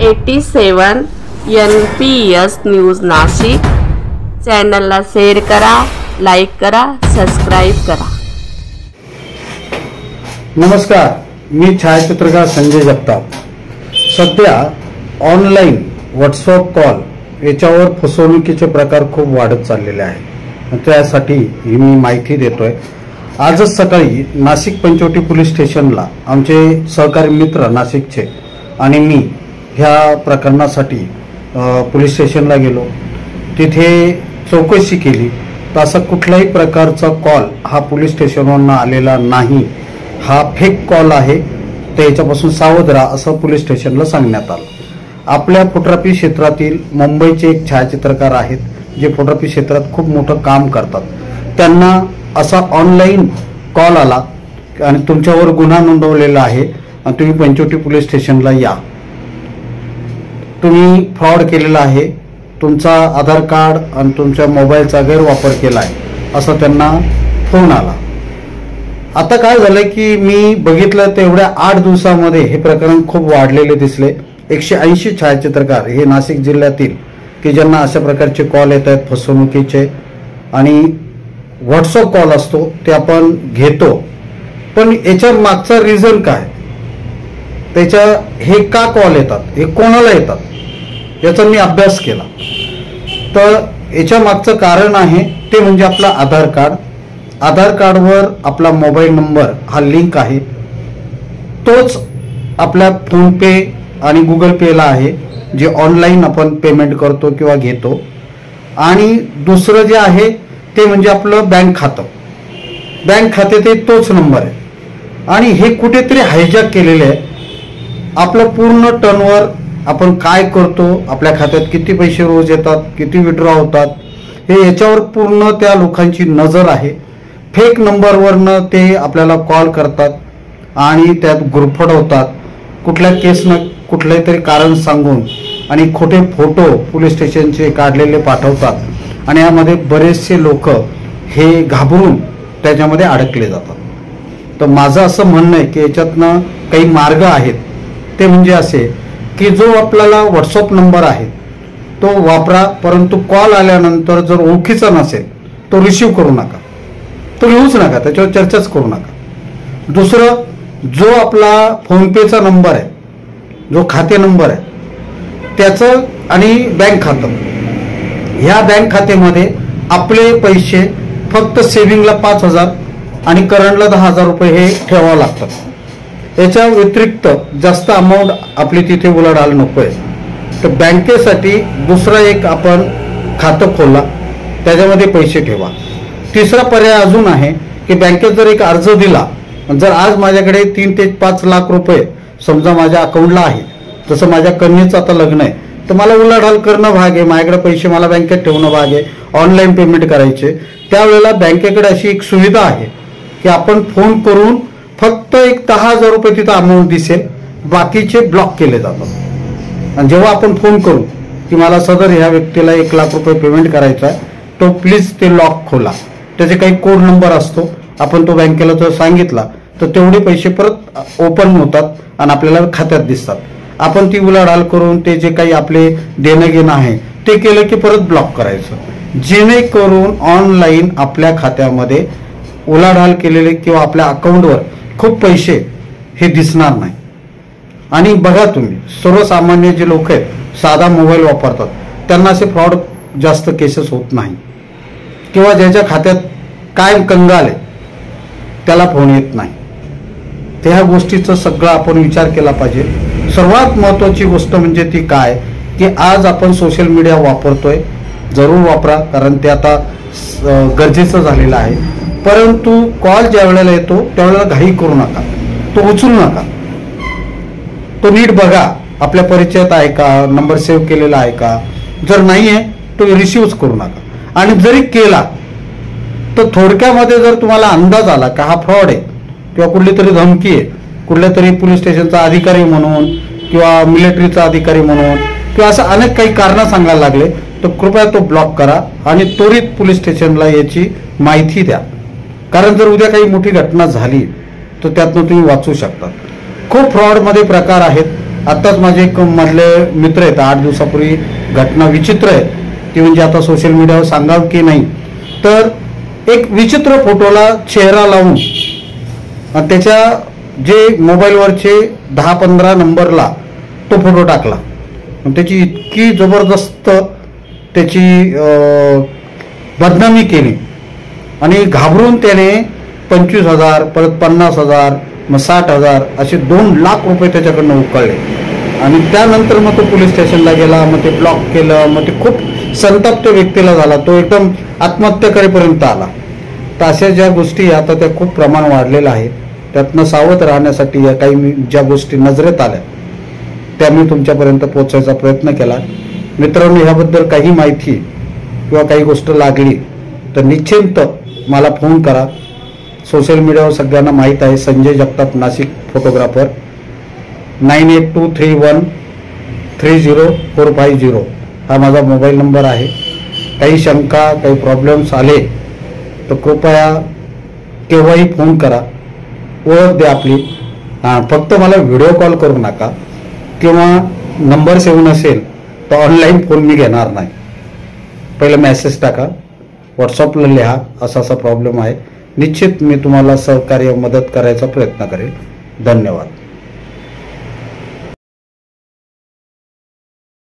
87 NPS news Nashik चॅनलला share करा, like करा, सबस्क्राईब करा। नमस्कार, मी छायाचित्रकार संजय जगताप। सध्या ऑनलाईन व्हॉट्सअप कॉल याच्यावर फसवणुकीचे प्रकार खूप वाढत चाललेले आहेत। त्यासाठी मी माहिती देतोय। आजच सकाळी नाशिक पंचवटी पोलीस स्टेशनला आमचे सहकारी मित्र नाशिकचे आणि मी ह्या प्रकरणासाठी पोलीस स्टेशनला गेलो। तिथे चौकशी केली तर असा कुठलाही प्रकारचा कॉल हा पोलीस स्टेशनवरून आलेला नाही, हा फेक कॉल आहे, तर याच्यापासून सावध राहा असं पोलीस स्टेशनला सांगण्यात आलं। आपल्या फोटोग्राफी क्षेत्रातील मुंबईचे एक छायाचित्रकार आहेत जे फोटोग्राफी क्षेत्रात खूप मोठं काम करतात। त्यांना असा ऑनलाईन कॉल आला आणि तुमच्यावर गुन्हा नोंदवलेला आहे आणि तुम्ही पंचवटी पोलीस स्टेशनला या, तुम्ही फ्रॉड केलेला आहे, तुमचा आधार कार्ड आणि तुमच्या मोबाईलचा गैरवापर केला आहे असं त्यांना फोन आला। आता काय झालं की मी बघितलं तर एवढ्या 8 दिवसामध्ये हे प्रकरण खूप वाढलेले दिसले। 180 छायाचित्रकार हे नाशिक जिल्ह्यातील की ज्यांना अशा प्रकारचे कॉल येत आहेत फसवणुकीचे, आणि व्हॉट्सअप कॉल असतो ते आपण घेतो, पण याच्या मागचा रिझन काय, त्याच्या हे का कॉल येतात, हे कोणाला येतात याचा मी अभ्यास केला। तर याच्या मागचं कारण आहे ते म्हणजे आपला आधार कार्ड। आधार कार्डवर आपला मोबाईल नंबर हा लिंक आहे, तोच आपल्या फोन पे आणि गुगल पेला आहे जे ऑनलाईन आपण पेमेंट करतो किंवा घेतो। आणि दुसरं जे आहे ते म्हणजे आपलं बँक खातं, बँक खाते ते तोच नंबर आहे आणि हे कुठेतरी हायजॅक केलेले आहे। आपलं पूर्ण टर्नओव्हर आपण काय करतो, आपल्या खात्यात किती पैसे रोज येतात, किती विड्रॉ होतात, हे याच्यावर पूर्ण त्या लोकांची नजर आहे। फेक नंबरवरनं ते आपल्याला कॉल करतात आणि त्यात गुरफटवतात, कुठल्या केसनं कुठलंही तरी कारण सांगून आणि खोटे फोटो पोलीस स्टेशनचे काढलेले पाठवतात आणि यामध्ये बरेचसे लोक हे घाबरून त्याच्यामध्ये अडकले जातात। तर माझं असं म्हणणं आहे की याच्यातनं काही मार्ग आहेत, ते म्हणजे असे की जो आपल्याला व्हॉट्सअप नंबर आहे तो वापरा, परंतु कॉल आल्यानंतर जर ओळखीचा नसेल तो रिसीव करू नका, तो घेऊच नका, त्याच्यावर चर्चाच करू नका। दुसरं, जो आपला फोनपेचा नंबर आहे, जो खाते नंबर आहे त्याचं आणि बँक खातं, ह्या बँक खात्यामध्ये आपले पैसे फक्त सेव्हिंगला 5,000 आणि करंटला 10,000 रुपये हे ठेवावं लागतात। याच्या व्यतिरिक्त जास्त अमाऊंट आपली तिथे उलाढाल नको आहे। तर बँकेसाठी दुसरा एक आपण खातं खोला, त्याच्यामध्ये पैसे ठेवा। तिसरा पर्याय अजून आहे की बँकेत जर एक अर्ज दिला, जर आज माझ्याकडे 3 ते 5 लाख रुपये समजा माझ्या अकाउंटला आहे, जसं माझ्या कन्येचं आता लग्न आहे, तर मला उलाढाल करणं भाग आहे, माझ्याकडे पैसे मला बँकेत ठेवणं भाग आहे, ऑनलाईन पेमेंट करायचे, त्यावेळेला बँकेकडे अशी एक सुविधा आहे की आपण फोन करून फक्त एक 10,000 रुपये तिथं अमाऊंट दिसेल, बाकीचे ब्लॉक केले जातात। आणि जेव्हा आपण फोन करू की मला सदर ह्या व्यक्तीला 1 लाख रुपये पेमेंट करायचा आहे, तो प्लीज ते लॉक खोला, त्याचे काही कोड नंबर असतो, आपण तो बँकेला जर सांगितला तर तेवढे पैसे परत ओपन होतात आणि आपल्याला खात्यात दिसतात। आपण ती उलाढाल करून ते जे काही आपले देणं घेणं आहे ते केलं की परत ब्लॉक करायचं, जेणेकरून ऑनलाईन आपल्या खात्यामध्ये उलाढाल केलेले किंवा आपल्या अकाउंटवर खूप पैसे हे दिसणार नाही। आणि बघा तुम्ही, सर्वसामान्य जे लोक आहेत, साधा मोबाईल वापरतात, त्यांना असे फ्रॉड जास्त केसेस होत नाही, किंवा ज्याच्या खात्यात कायम कंगाल आहे त्याला फोन येत नाही। त्या ह्या गोष्टीचा सगळा आपण विचार केला पाहिजे। सर्वात महत्त्वाची गोष्ट म्हणजे ती काय की आज आपण सोशल मीडिया वापरतोय, जरूर वापरा, कारण ते आता गरजेचं झालेलं आहे, परंतु कॉल ज्या वेळेला येतो त्यावेळेला घाई करू नका, तो उचलू नका, तो नीट बघा आपल्या परिचयात आहे का, नंबर सेव्ह केलेला आहे का, जर नाही आहे तो रिसीव्हच करू नका। आणि जरी केला तर थोडक्यामध्ये जर तुम्हाला अंदाज आला का हा फ्रॉड आहे किंवा कुठली तरी धमकी आहे, कुठल्या तरी पोलीस स्टेशनचा अधिकारी म्हणून किंवा मिलिटरीचा अधिकारी म्हणून किंवा असं अनेक काही कारणं सांगायला लागले, तर कृपया तो ब्लॉक करा आणि त्वरित पोलीस स्टेशनला याची माहिती द्या, कारण जर उद्या काही मोठी घटना झाली तर त्यातनं तुम्ही वाचू शकता। खूप फ्रॉडमध्ये प्रकार आहेत, आत्ताच माझे एक मधले मित्र आहेत, 8 दिवसापूर्वी घटना विचित्र आहे ती, म्हणजे आता सोशल मीडियावर सांगावं की नाही, तर एक विचित्र फोटोला चेहरा लावून आणि त्याच्या जे मोबाईलवरचे 10-15 नंबरला तो फोटो टाकला. त्याची इतकी जबरदस्त त्याची बदनामी केली आणि घाबरून त्याने 25,000, परत 50,000, मग 60,000 असे 2 लाख रुपये त्याच्याकडनं उकळले. आणि त्यानंतर मग तो पोलीस स्टेशनला गेला, मग ते ब्लॉक केलं, मग ते खूप संतप्त व्यक्तीला झाला, तो एकदम आत्महत्या करेपर्यंत आला. तर अशा ज्या गोष्टी आता त्या खूप प्रमाण वाढलेलं आहे, त्यातनं सावध राहण्यासाठी या काही ज्या गोष्टी नजरेत आल्या त्या मी तुमच्यापर्यंत पोहोचायचा प्रयत्न केला. मित्रांनो, ह्याबद्दल काही माहिती किंवा काही गोष्ट लागली तर निश्चिंत मला फोन करा. सोशल मीडियावर सगळ्यांना माहीत आहे, संजय जगताप नाशिक फोटोग्राफर, 9823130450 हा माझा मोबाईल नंबर आहे. काही शंका, काही प्रॉब्लेम्स आले तर कृपया केव्हाही फोन करा, ओळख द्या आपली. फक्त मला व्हिडिओ कॉल करू नका किंवा नंबर सेव्ह नसेल तर ऑनलाईन फोन मी घेणार नाही. पहिलं मेसेज टाका, व्हॉट्सअपला लिहा असा असा प्रॉब्लेम आहे, निश्चित मी तुम्हाला सहकार्य मदत करायचा प्रयत्न करेन. धन्यवाद.